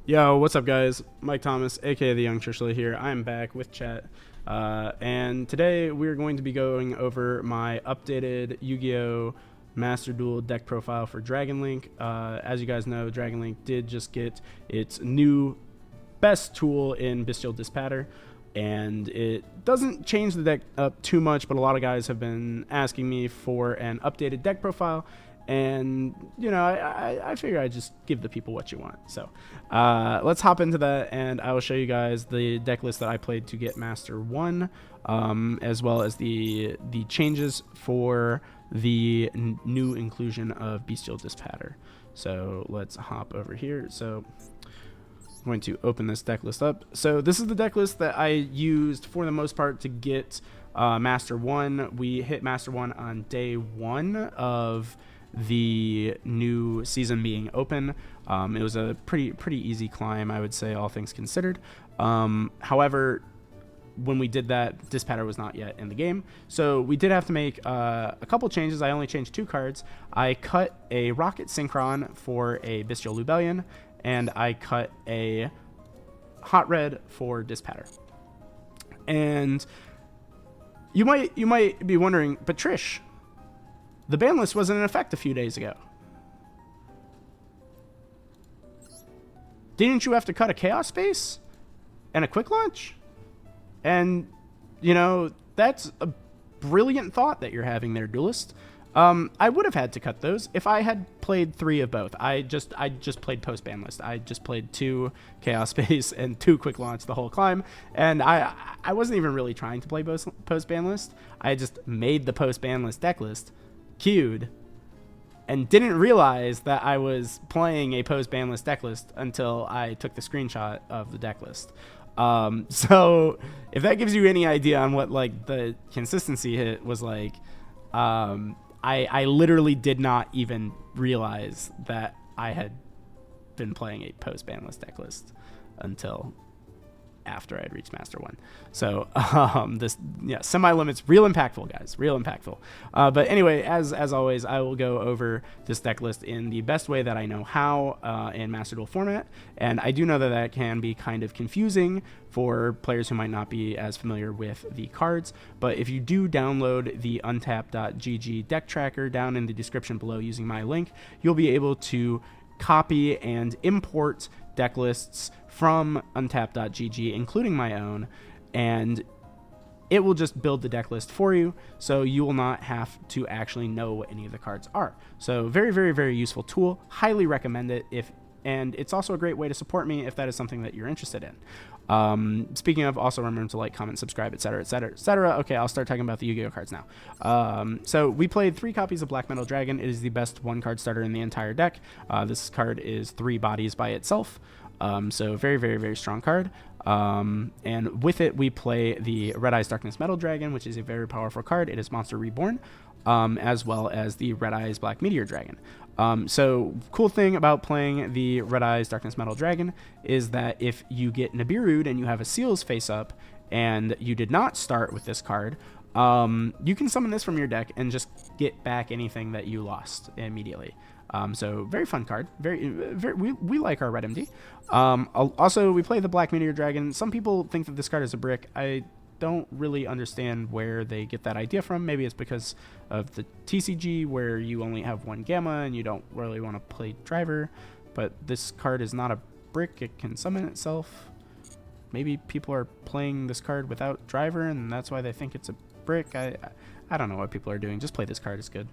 Yo, what's up, guys? Mike Thomas, aka the Young Trishula here. I'm back with chat, and today we're going to be going over my updated Yu-Gi-Oh Master Duel deck profile for Dragon Link. As you guys know, Dragon Link did just get its new best tool in Bestial Dispatter, and it doesn't change the deck up too much, but a lot of guys have been asking me for an updated deck profile. And you know, I figure I just give the people what you want. So let's hop into that, and I will show you guys the deck list that I played to get Master 1, as well as the changes for the new inclusion of Bestial Dispatter. So let's hop over here. So I'm going to open this deck list up. So this is the deck list that I used for the most part to get Master 1. We hit Master 1 on day 1 of the new season being open. It was a pretty easy climb, I would say, all things considered. However, when we did that, Dispatter was not yet in the game, so we did have to make a couple changes. I only changed 2 cards. I cut a Rocket Synchron for a Bestial Lubellion, and I cut a Hot Red for Dispatter. And you might be wondering, but Trish, the ban list wasn't in effect a few days ago. Didn't you have to cut a Chaos Space and a Quick Launch? And, you know, that's a brilliant thought that you're having there, Duelist. I would have had to cut those if I had played 3 of both. I just played post-ban list. I just played 2 Chaos Space and 2 Quick Launch the whole climb. And I wasn't even really trying to play post-ban list. I just made the post-ban list deck list, queued, and didn't realize that I was playing a post-ban list deck list until I took the screenshot of the deck list. So if that gives you any idea on what like the consistency hit was like, I literally did not even realize that I had been playing a post-ban list deck list until after I had reached Master 1. So this, yeah, semi-limits, real impactful, guys, real impactful. But anyway, as always, I will go over this deck list in the best way that I know how in Master Duel format. And I do know that that can be kind of confusing for players who might not be as familiar with the cards. But if you do download the untap.gg deck tracker down in the description below using my link, you'll be able to copy and import deck lists from untap.gg, including my own, and it will just build the deck list for you, so you will not have to actually know what any of the cards are. So very useful tool. Highly recommend it. And it's also a great way to support me if that is something that you're interested in. Speaking of, also remember to like, comment, subscribe, etc, etc, etc. Okay, I'll start talking about the Yu-Gi-Oh cards now. So we played 3 copies of Black Metal Dragon. It is the best 1-card starter in the entire deck. This card is 3 bodies by itself. So very strong card. And with it, we play the Red Eyes Darkness Metal Dragon, which is a very powerful card. It is Monster Reborn, as well as the Red Eyes Black Meteor Dragon. So cool thing about playing the Red Eyes Darkness Metal Dragon is that if you get Nibiru'd and you have a Seals face up and you did not start with this card, you can summon this from your deck and just get back anything that you lost immediately. So very fun card. We like our Red MD. Also, we play the Black Meteor Dragon. Some people think that this card is a brick. I don't really understand where they get that idea from. Maybe it's because of the TCG where you only have 1 Gamma and you don't really want to play Driver. But this card is not a brick. It can summon itself. Maybe people are playing this card without Driver and that's why they think it's a brick. I don't know what people are doing. Just play this card. It's good.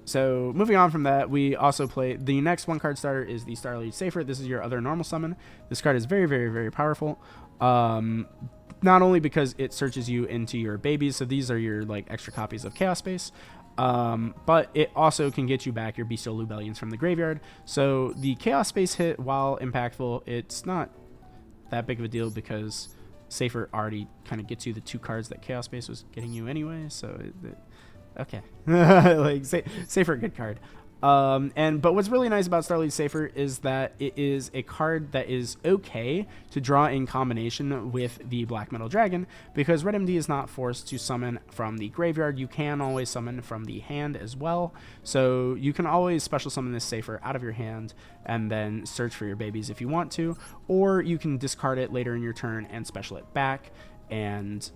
So moving on from that, we also play the next 1-card starter is the Starlight Safer. This is your other normal summon. This card is very powerful. Not only because it searches you into your babies, so these are your like extra copies of Chaos Space, but it also can get you back your Bestial Lubellions from the graveyard. So the Chaos Space hit, while impactful, it's not that big of a deal because Safer already kind of gets you the 2 cards that Chaos Space was getting you anyway. So okay. Like Safer, a good card. But what's really nice about Starlight Safer is that it is a card that is okay to draw in combination with the Black Metal Dragon, because Red MD is not forced to summon from the graveyard. You can always summon from the hand as well, so you can always special summon this Safer out of your hand and then search for your babies if you want to, or you can discard it later in your turn and special it back, and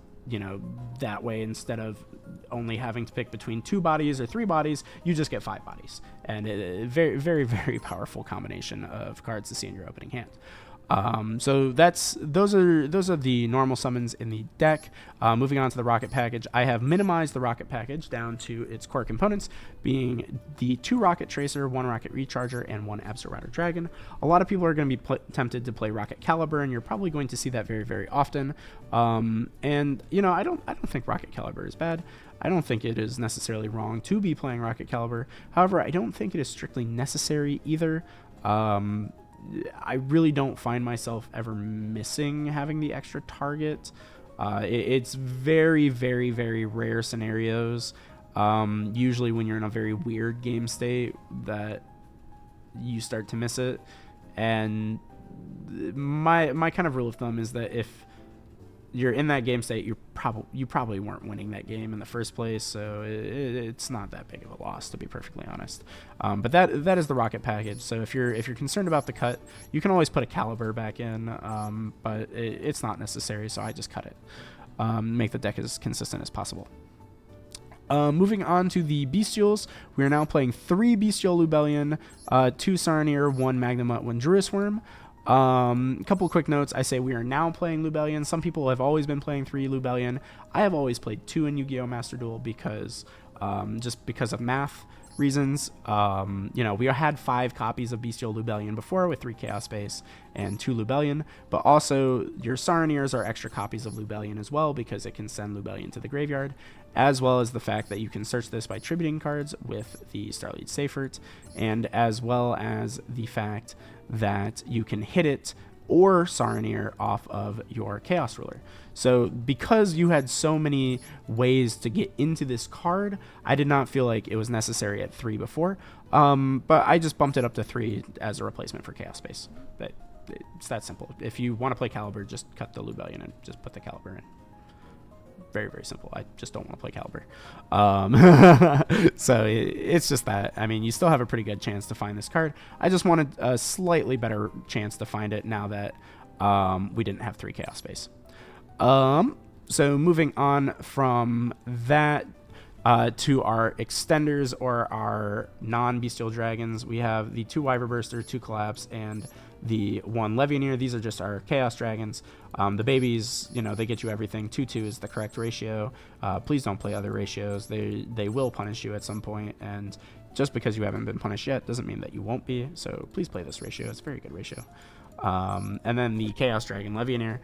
that way, instead of only having to pick between 2 bodies or 3 bodies, you just get 5 bodies. And a very, very, very powerful combination of cards to see in your opening hand. So those are the normal summons in the deck. Moving on to the Rocket package, I have minimized the Rocket package down to its core components, being the 2 Rocket Tracer, 1 Rocket Recharger, and 1 Absolute Rider Dragon. A lot of people are going to be tempted to play Rocket Caliber, and you're probably going to see that very, very often. And I don't think Rocket Caliber is bad. I don't think it is necessarily wrong to be playing Rocket Caliber. However, I don't think it is strictly necessary either. I really don't find myself ever missing having the extra target. It's very, very, very rare scenarios, usually when you're in a very weird game state, that you start to miss it. And my kind of rule of thumb is that if you're in that game state, you probably weren't winning that game in the first place, so it's not that big of a loss, to be perfectly honest. But that is the Rocket package. So if you're concerned about the cut, you can always put a Caliber back in, but it's not necessary, so I just cut it. Make the deck as consistent as possible. Moving on to the Bestials, we are now playing 3 Bestial Lubellion, 2 Saronir, 1 Magnamut, 1 Druis Worm. A couple quick notes. I say we are now playing Lubellion. Some people have always been playing 3 Lubellion. I have always played 2 in YuGiOh Master Duel because just because of math reasons. We had 5 copies of Bestial Lubellion before with 3 Chaos Space and 2 Lubellion, but also your Saronirs are extra copies of Lubellion as well, because it can send Lubellion to the graveyard, as well as the fact that you can search this by tributing cards with the Starlight Safert, and as well as the fact that you can hit it or Saronir off of your Chaos Ruler. So because you had so many ways to get into this card, I did not feel like it was necessary at 3 before, but I just bumped it up to 3 as a replacement for Chaos Space. It's that simple. If you want to play Caliber, just cut the Lubellion and just put the Caliber in. Very, very simple. I just don't want to play Caliber. So it's just that. I mean, you still have a pretty good chance to find this card. I just wanted a slightly better chance to find it now that we didn't have 3 Chaos Space. So moving on from that to our extenders, or our non-bestial dragons, we have the 2 Wyverburster, 2 Collapse, and the 1 Levianeer. These are just our Chaos Dragons. The babies, they get you everything. 2-2 is the correct ratio. Please don't play other ratios. They will punish you at some point, and just because you haven't been punished yet doesn't mean that you won't be. So please play this ratio. It's a very good ratio. And then the Chaos Dragon Levianeer.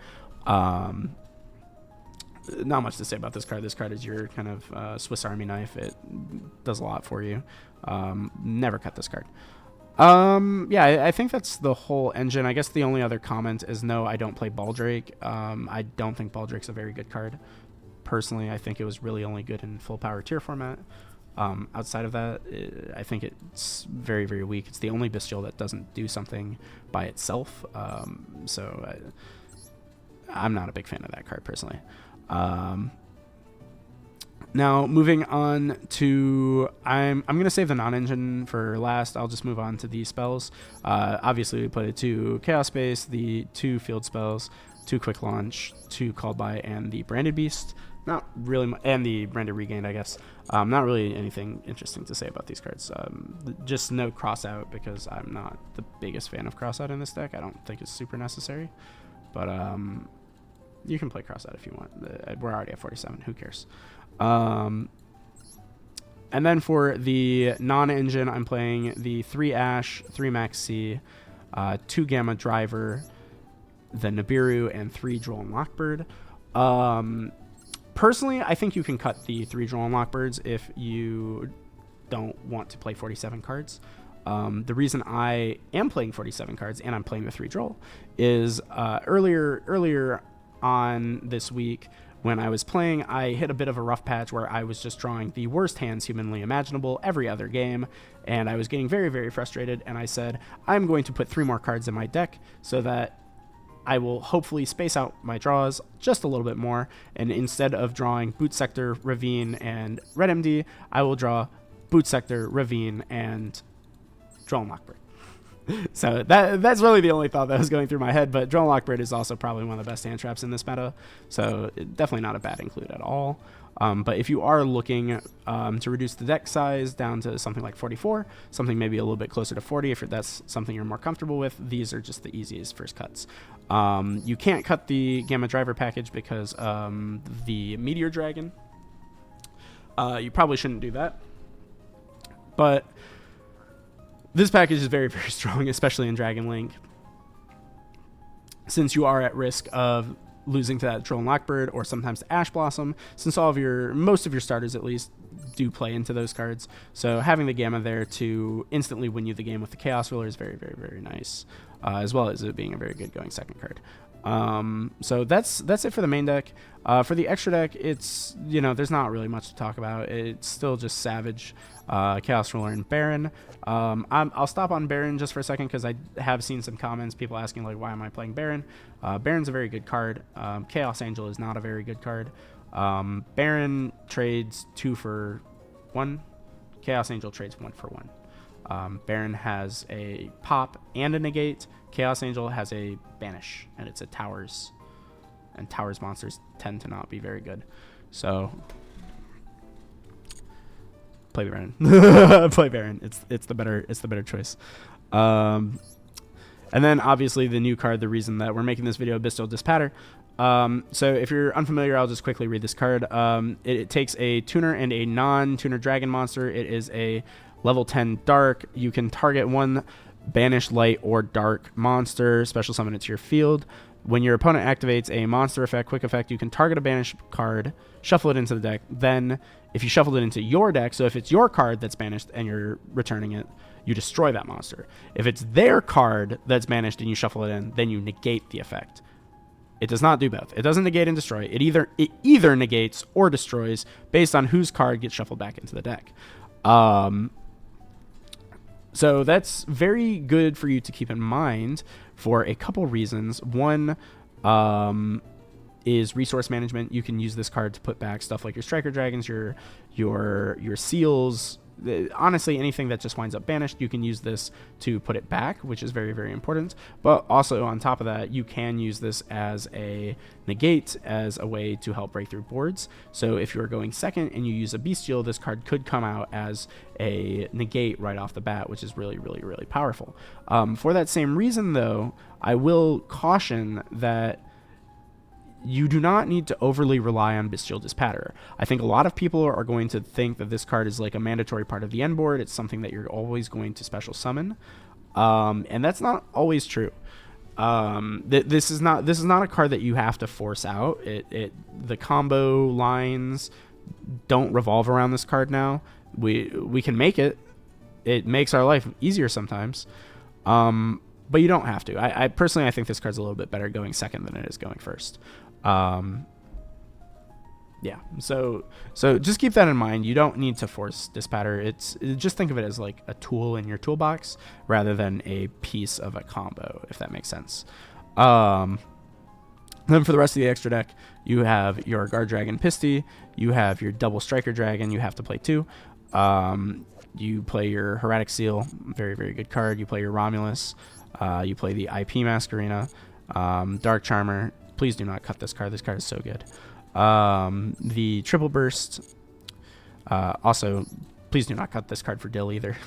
Not much to say about this card. This card is your kind of Swiss Army knife. It does a lot for you. Never cut this card. Yeah, I think that's the whole engine. I guess the only other comment is, no, I don't play Baldrake. I don't think Baldrake's a very good card. Personally, I think it was really only good in full power tier format. Outside of that, I think it's very, very weak. It's the only bestial that doesn't do something by itself. So I'm not a big fan of that card personally. Now, moving on to, I'm going to save the non-engine for last. I'll just move on to these spells. Obviously, we put it to Chaos Space, the 2 field spells, 2 quick launch, 2 called by, and the Branded Beast. Not really, and the Branded Regained, I guess. Not really anything interesting to say about these cards. Just no cross out, because I'm not the biggest fan of cross out in this deck. I don't think it's super necessary, but you can play cross out if you want. We're already at 47. Who cares? And then for the non-engine, I'm playing the 3 Ash, 3 Max C, 2 Gamma Driver, the Nibiru, and 3 Droll and Lockbird. Personally, I think you can cut the 3 Droll and Lockbirds if you don't want to play 47 cards. The reason I am playing 47 cards and I'm playing the 3 Droll is earlier on this week, when I was playing, I hit a bit of a rough patch where I was just drawing the worst hands humanly imaginable every other game, and I was getting very, very frustrated, and I said, I'm going to put 3 more cards in my deck so that I will hopefully space out my draws just a little bit more, and instead of drawing Boot Sector, Ravine, and Red MD, I will draw Boot Sector, Ravine, and Drone Lockbird. So that's really the only thought that was going through my head, but Drone Lockbird is also probably one of the best hand traps in this meta, so definitely not a bad include at all. But if you are looking to reduce the deck size down to something like 44, something maybe a little bit closer to 40, if that's something you're more comfortable with, these are just the easiest first cuts. You can't cut the Gamma Driver package because the Meteor Dragon. You probably shouldn't do that. But this package is very, very strong, especially in Dragon Link, since you are at risk of losing to that Drone Lockbird or sometimes to Ash Blossom, since most of your starters at least do play into those cards. So having the Gamma there to instantly win you the game with the Chaos Ruler is very, very, very nice, as well as it being a very good going second card. So that's it for the main deck. For the extra deck, it's, there's not really much to talk about. It's still just Savage, Chaos Ruler, and Baron. I'll stop on Baron just for a second because I have seen some comments, people asking like, why am I playing Baron? Baron's a very good card. Chaos Angel is not a very good card. Baron trades 2 for 1. Chaos Angel trades 1 for 1. Baron has a pop and a negate. Chaos Angel has a banish, and it's a towers. And towers monsters tend to not be very good. So play Baron. Play Baron. It's the better choice. And then obviously the new card, the reason that we're making this video, Abyssal Dispatter. So if you're unfamiliar, I'll just quickly read this card. It takes a tuner and a non-tuner dragon monster. It is a level 10 dark. You can target 1 banish light or dark monster, special summon it to your field. When your opponent activates a monster effect, quick effect, you can target a banish card, shuffle it into the deck. Then if you shuffled it into your deck, so if it's your card that's banished and you're returning it, you destroy that monster. If it's their card that's banished and you shuffle it in, then you negate the effect. It does not do both. It doesn't negate and destroy. It either negates or destroys based on whose card gets shuffled back into the deck. So that's very good for you to keep in mind for a couple reasons. One is resource management. You can use this card to put back stuff like your Striker Dragons, your Seals. Honestly, anything that just winds up banished, you can use this to put it back, which is very, very important. But also on top of that, you can use this as a negate, as a way to help break through boards. So if you're going second and you use a Bestial, this card could come out as a negate right off the bat, which is really, really, really powerful. For that same reason, though, I will caution that you do not need to overly rely on Bestial Dispatter. I think a lot of people are going to think that this card is like a mandatory part of the end board. It's something that you're always going to special summon, and that's not always true. This is not a card that you have to force out. The combo lines don't revolve around this card now. We can make it. It makes our life easier sometimes, but you don't have to. I personally, I think this card's a little bit better going second than it is going first. Yeah, so just keep that in mind. You don't need to force Dispatter. Just think of it as like a tool in your toolbox rather than a piece of a combo, if that makes sense. Then for the rest of the extra deck, you have your Guard Dragon Pisty, you have your double Striker Dragon, you have to play 2. You play your Heretic Seal, very, very good card. You play your Romulus, you play the IP Masquerena, Dark Charmer. Please do not cut this card. This card is so good. The Triple Burst. Also, please do not cut this card for Dill either.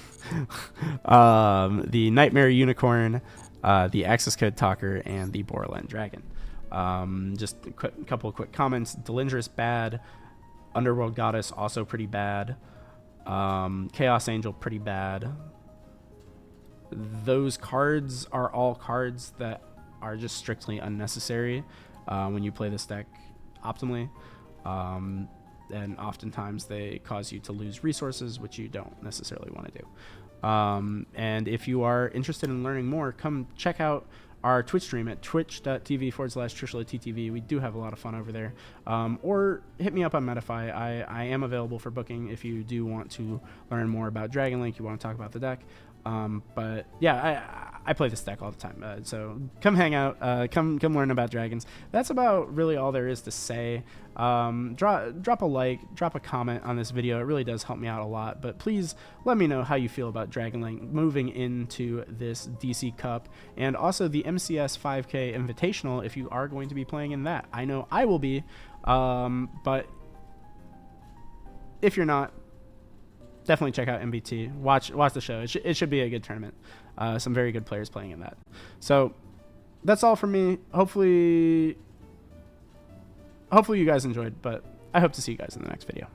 The Nightmare Unicorn, the Access Code Talker, and the Borland Dragon. Just a couple of quick comments. Delindrous, bad. Underworld Goddess, also pretty bad. Chaos Angel, pretty bad. Those cards are all cards that are just strictly unnecessary when you play this deck optimally, and oftentimes they cause you to lose resources, which you don't necessarily want to do. And if you are interested in learning more, come check out our Twitch stream at twitch.tv/TrishulaTTV. We do have a lot of fun over there. Or hit me up on Metafy. I am available for booking if you do want to learn more about Dragon Link, you want to talk about the deck. But yeah, I play this deck all the time. So come hang out, come learn about dragons. That's about really all there is to say. Drop a like, drop a comment on this video. It really does help me out a lot. But please let me know how you feel about Dragon Link moving into this DC Cup, and also the MCS 5K Invitational if you are going to be playing in that. I know I will be, but if you're not, definitely check out MBT. Watch the show. It should be a good tournament. Some very good players playing in that. So that's all from me. Hopefully you guys enjoyed, but I hope to see you guys in the next video.